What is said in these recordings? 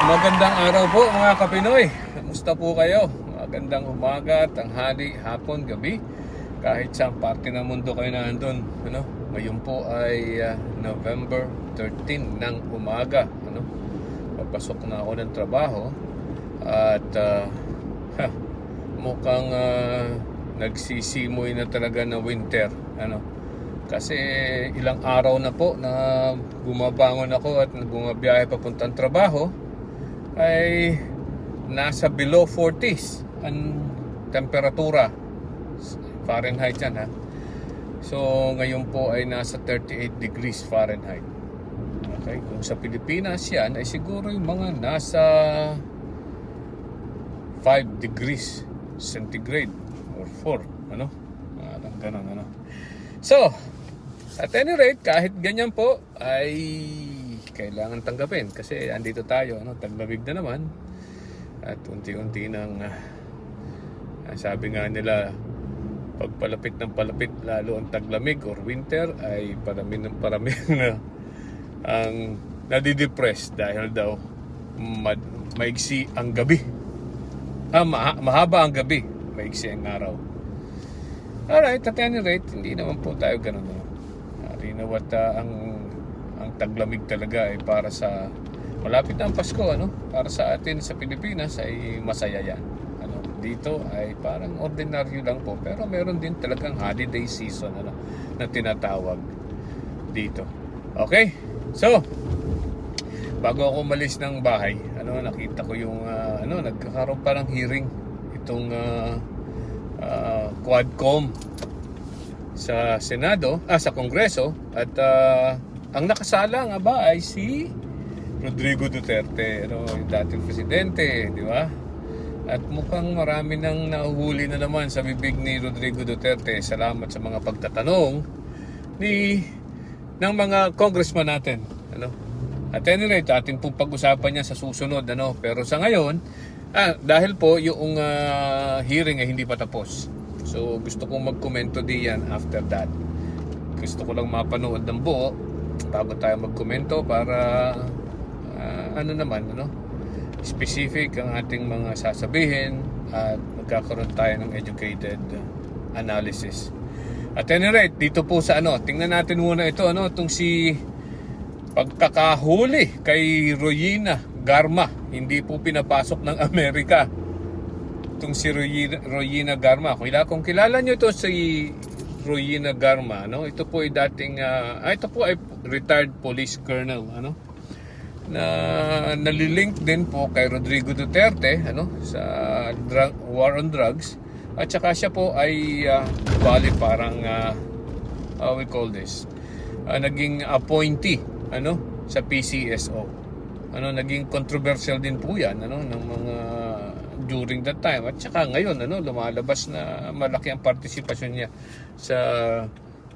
Magandang araw po mga Kapinoy. Kamusta po kayo? Magandang umaga, tanghali, hapon, gabi. Kahit saan parte ng mundo kayo na andun. Ngayon po ay November 13 ng umaga. Papasok na ako ng trabaho. At mukhang nagsisimoy na talaga na winter. Kasi ilang araw na po na bumabangon ako at bumabiyahe papuntang trabaho ay nasa below 40s ang temperatura Fahrenheit yan ha. So ngayon po ay nasa 38 degrees Fahrenheit. Okay, kung sa Pilipinas yan ay siguro yung mga nasa 5 degrees centigrade or 4 parang ganun So at any rate, kahit ganyan po ay kailangan tanggapin kasi andito tayo, taglamig na naman at unti-unti nang sabi nga nila pag palapit ng palapit lalo ang taglamig or winter ay parami ng parami na ang nadidepress dahil daw maigsi ang gabi, mahaba ang gabi, maigsi ang araw. Alright, at any rate, hindi naman po tayo ganun. What ang taglamig talaga ay para sa malapit na ang Pasko, para sa atin sa Pilipinas ay masaya yan. Dito ay parang ordinaryo lang po, pero meron din talagang holiday season na tinatawag dito. Okay? So, bago ako umalis ng bahay, nakita ko yung nagkakaroon pa ng hearing itong Quadcom sa Senado, sa Kongreso, at ang nakasala nga ba ay si Rodrigo Duterte, yung dating presidente, di ba? At mukhang marami nang nahuhuli na naman sa bibig ni Rodrigo Duterte. Salamat sa mga pagtatanong ng mga congressman natin, At any rate, atin pong pag-usapan niya sa susunod, Pero sa ngayon, dahil po yung hearing ay hindi pa tapos. So gusto kong magkomento diyan after that. Gusto ko lang mapanood ng buo bago tayo magkomento para specific ang ating mga sasabihin at magkakaroon tayo ng educated analysis. At any rate, dito po sa tingnan natin muna ito, itong si pagkakahuli kay Royina Garma, hindi po pinapasok ng Amerika. Itong si Royina Garma. Kung kilala nyo ito si Royina Garma, ito po ay dating ito po ay retired police colonel, na nalilink din po kay Rodrigo Duterte, sa war on drugs, at saka siya po ay parang we call this naging appointee sa PCSO. Naging controversial din po yan ng mga during that time, at saka ngayon lumalabas na malaki ang partisipasyon niya sa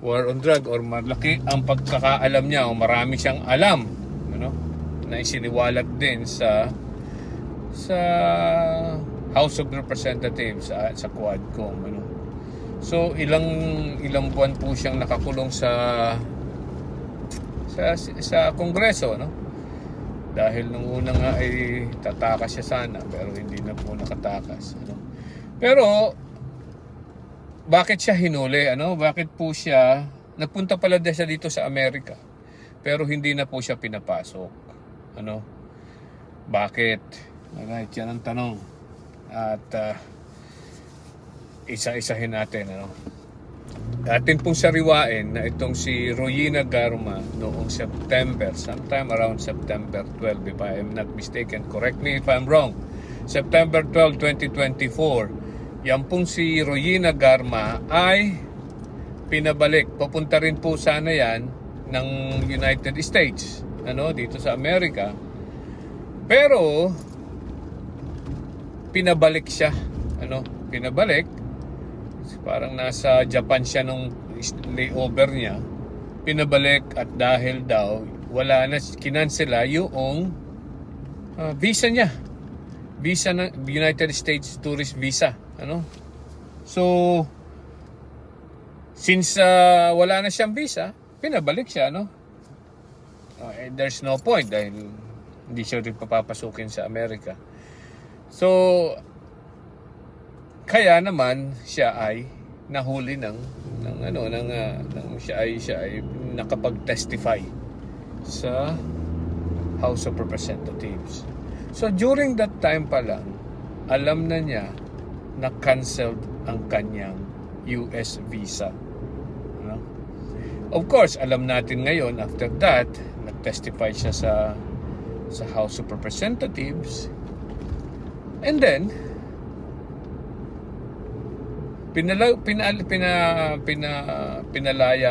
war on drug, or malaki ang pagkakaalam niya, o marami siyang alam na isiniwalat din sa House of Representatives sa Quadcom. So ilang buwan po siyang nakakulong sa Kongreso, dahil nung una nga ay tatakas siya sana, pero hindi na po nakatakas. Pero bakit siya hinuli? Bakit po siya nagpunta pala siya dito sa Amerika, pero hindi na po siya pinapasok? Bakit? Alright, yan ang tanong. At isa-isahin natin. Atin pong sariwain na itong si Royina Garma noong September, sometime around September 12, if I am not mistaken, correct me if I'm wrong, September 12, 2024, yan pong si Royina Garma ay pinabalik. Papunta rin po sana yan ng United States, dito sa Amerika, pero pinabalik siya, pinabalik. Parang nasa Japan siya nung layover niya, pinabalik, at dahil daw wala na, kinansela yung visa niya, visa ng United States tourist visa. So since wala na siyang visa, pinabalik siya, there's no point dahil Hindi siya rin papapasukin sa Amerika. So, kaya naman siya ay nahuli ng siya ay nakapag-testify sa House of Representatives. So during that time pa lang, alam na niya na canceled ang kanyang US visa. No? Of course, alam natin ngayon after that, nag-testify siya sa House of Representatives. And then pinalaya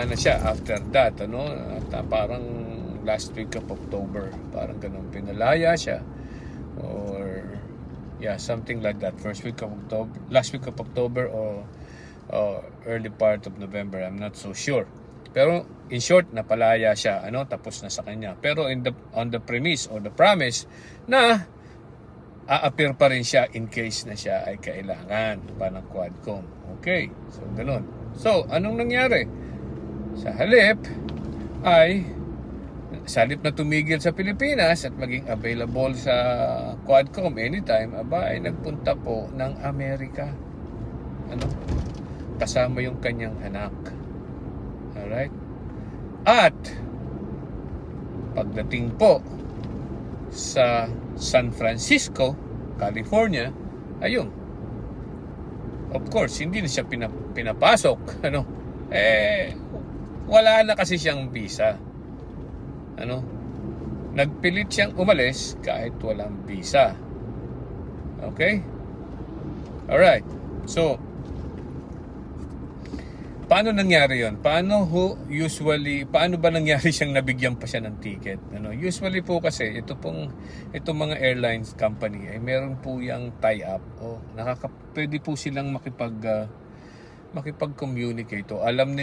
na siya after that, ano? At parang last week of October, parang ganun, pinalaya siya, or something like that, first week of October, last week of October, or early part of November, I'm not so sure. Pero in short, napalaya siya, ano, tapos na sa kanya. Pero on the premise or the promise na a-appear pa rin siya in case na siya ay kailangan pa ng Quadcom. Okay, so ganun. So, anong nangyari? Sa halip na tumigil sa Pilipinas at maging available sa Quadcom anytime, ay nagpunta po ng Amerika. Ano? Kasama yung kanyang anak. Alright? At pagdating po sa San Francisco, California, ayun. Of course, hindi na siya pinapasok, ano? Wala na kasi siyang visa. Ano? Nagpilit siyang umalis kahit walang visa. Okay? Alright. So, paano nangyari yon? Paano ba nangyari siyang nabigyan pa siya ng ticket? Ano, usually po kasi itong mga airlines company ay meron po yang tie-up o pwede po silang makipag-communicate o alam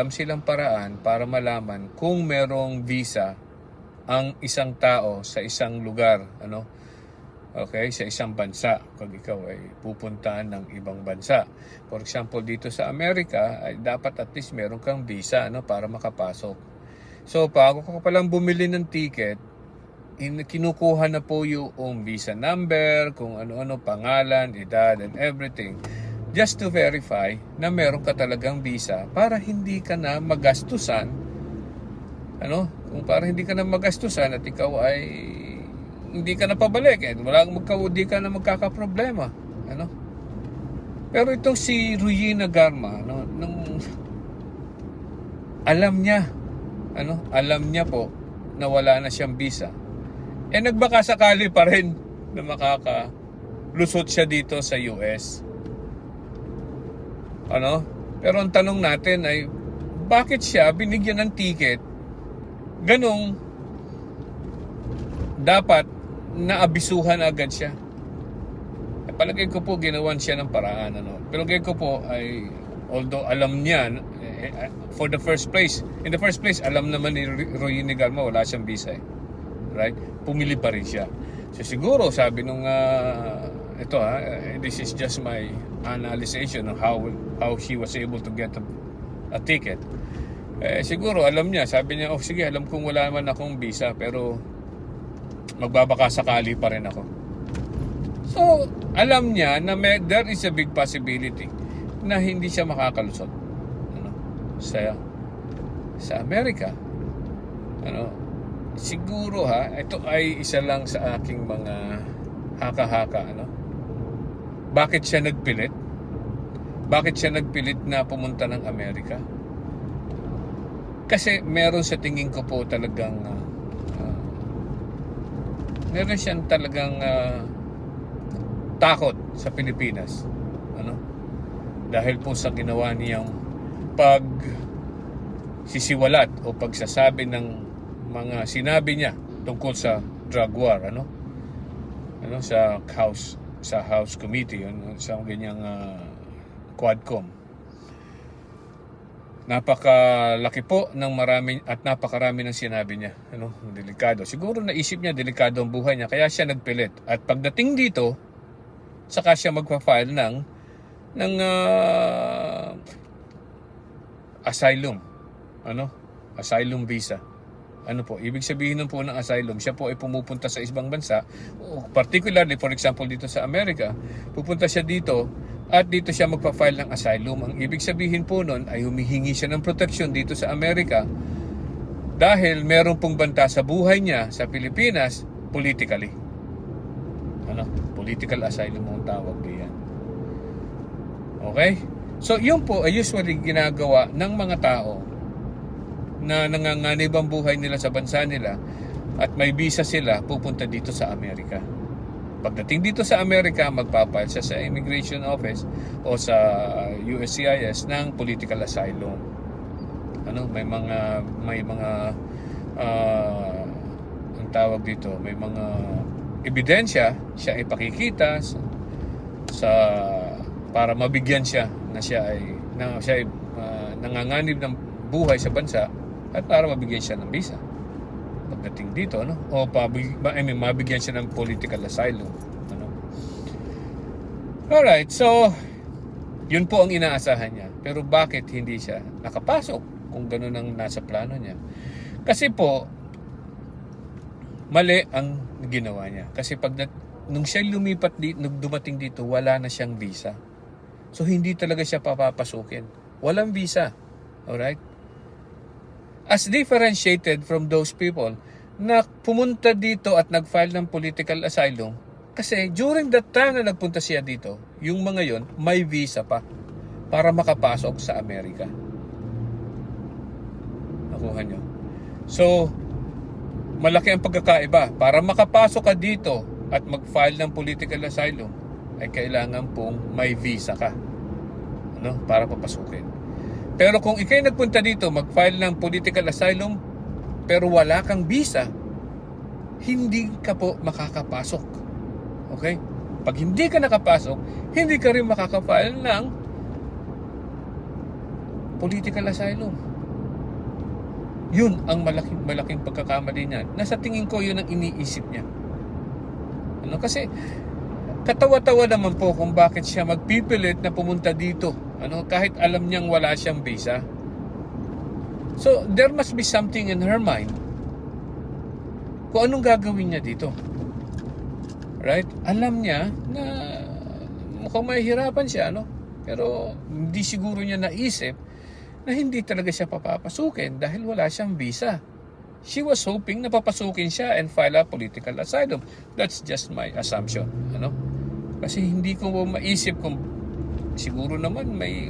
silang paraan para malaman kung merong visa ang isang tao sa isang lugar, ano? Okay, sa isang bansa, kung ikaw ay pupuntahan ng ibang bansa. For example, dito sa Amerika, ay dapat at least meron kang visa, ano, para makapasok. So, bago ka palang bumili ng ticket, kinukuha na po yung visa number, kung ano-ano, pangalan, edad, and everything. Just to verify na meron ka talagang visa para hindi ka na magastusan, ano, para hindi ka na magastusan at ikaw ay hindi ka na pabalik, hindi ka na magkakaproblema, ano? Pero itong si Rowena Garma, no, alam niya po na wala na siyang visa. Nagbaka sakali pa rin na makakalusot siya dito sa US. Ano? Pero ang tanong natin ay, bakit siya binigyan ng ticket? Ganong dapat naabisuhan agad siya. Palagay ko po ginawan siya ng paraan, ano. Pero palagay ko po ay, although alam niya in the first place alam naman ni Rowena Garma wala siyang visa, right? Pumili pa rin siya. So siguro sabi nung this is just my analysis of how she was able to get a ticket. Siguro alam niya, sabi niya, sige, alam kong wala man akong visa, pero magbabaka sakali pa rin ako. So, alam niya na there is a big possibility na hindi siya makakalusot, ano, sa Amerika. Ano, siguro ito ay isa lang sa aking mga haka-haka, ano. Bakit siya nagpilit? Bakit siya nagpilit na pumunta ng Amerika? Kasi meron sa tingin ko po talagang meron siyang talagang takot sa Pilipinas, ano? Dahil po sa ginawa niyang pagsisiwalat o pagsasabi ng mga sinabi niya tungkol sa drug war, ano sa House Committee, sa ganyang Quadcom. Napakalaki po ng napakarami ng sinabi niya, ano, delikado. Siguro naisip niya delikado ang buhay niya, kaya siya nagpilit. At pagdating dito, saka siya magpa-file ng asylum, asylum visa. Ano po, ibig sabihin nun po ng asylum, siya po ay pumupunta sa ibang bansa, particularly for example dito sa Amerika, pupunta siya dito at dito siya magpa-file ng asylum. Ang ibig sabihin po nun ay humihingi siya ng protection dito sa Amerika dahil meron pong banta sa buhay niya sa Pilipinas politically. Political asylum ang tawag diyan. Okay? So, yun po ay usually ginagawa ng mga tao na nanganganib ang buhay nila sa bansa nila at may visa sila, pupunta dito sa Amerika. Pagdating dito sa Amerika, magpapile siya sa Immigration Office o sa USCIS ng political asylum. May mga ang tawag dito, may mga ebidensya siya ipakikita sa para mabigyan siya na siya ay nanganganib ng buhay sa bansa at para mabigyan siya ng visa pagdating dito, o mabigyan siya ng political asylum. Alright, so yun po ang inaasahan niya. Pero bakit hindi siya nakapasok kung gano'n ang nasa plano niya? Kasi po mali ang ginawa niya. Kasi nung siya lumipat nung dumating dito, wala na siyang visa. So hindi talaga siya papapasukin. Walang visa. Alright? As differentiated from those people na pumunta dito at nag-file ng political asylum, kasi during that time na nagpunta siya dito, yung mga yon may visa pa para makapasok sa Amerika. Nakuha nyo? So, malaki ang pagkakaiba. Para makapasok ka dito at mag-file ng political asylum, ay kailangan pong may visa ka. Para papasukin. Pero kung ikay nagpunta dito, mag-file ng political asylum, pero wala kang visa, hindi ka po makakapasok. Okay? Pag hindi ka nakapasok, hindi ka rin makaka-file ng political asylum. Yun ang malaking pagkakamali niya. Nasa tingin ko, yun ang iniisip niya. Kasi katawa-tawa naman po kung bakit siya magpipilit na pumunta dito. Kahit alam niyang wala siyang visa. So, there must be something in her mind kung anong gagawin niya dito. Right? Alam niya na mukhang mahihirapan siya, pero hindi siguro niya naisip na hindi talaga siya papapasukin dahil wala siyang visa. She was hoping na papasukin siya and file a political asylum. That's just my assumption. Kasi hindi ko maisip kung siguro naman may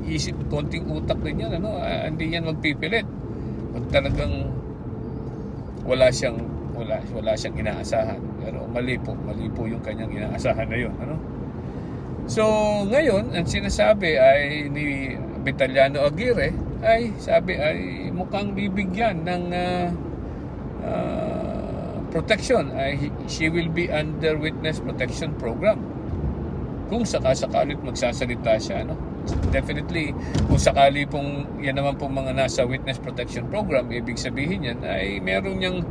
isip, konting utak din yan, hindi yan magpipilit. Pag talagang wala siyang inaasahan. Pero mali po yung kanyang inaasahan na yun, So, ngayon, ang sinasabi ay ni Vitaliano Aguirre ay mukhang bibigyan ng protection. She will be under witness protection program. Kung sakasakalit magsasalita siya, definitely, kung sakali pong yan naman pong mga nasa witness protection program, ibig sabihin yan ay meron niyang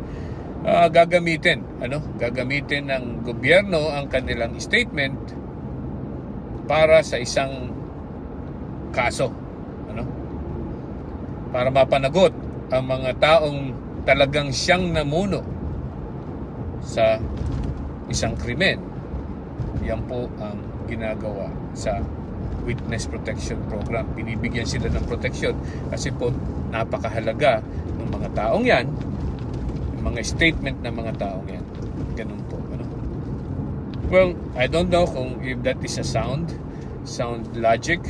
gagamitin ng gobyerno ang kanilang statement para sa isang kaso, para mapanagot ang mga taong talagang siyang namuno sa isang krimen. Yan po ang ginagawa sa witness protection program. Binibigyan sila ng protection kasi po napakahalaga ng mga taong yan, ng mga statement ng mga taong yan. Ganun po. Well, I don't know if that is a sound logic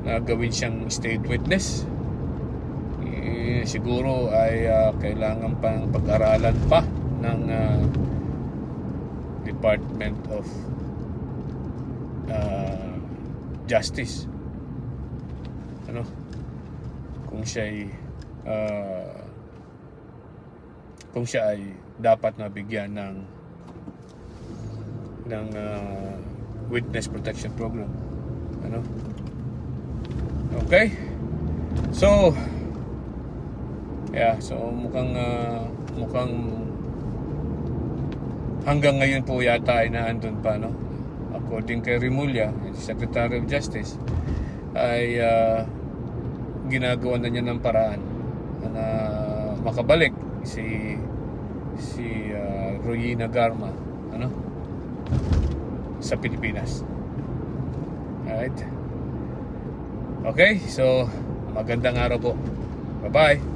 na gawin siyang state witness. Siguro ay kailangan pang pag-aralan pa ng Department of Justice. Kung siya ay dapat nabigyan ng witness protection program. Okay? So mukhang hanggang ngayon po yata ay naandun pa, according kay Remulla, Secretary of Justice, ay ginagawa na niya ng paraan na makabalik si Royina Garma sa Pilipinas. Alright. Okay, so magandang araw po. Bye-bye.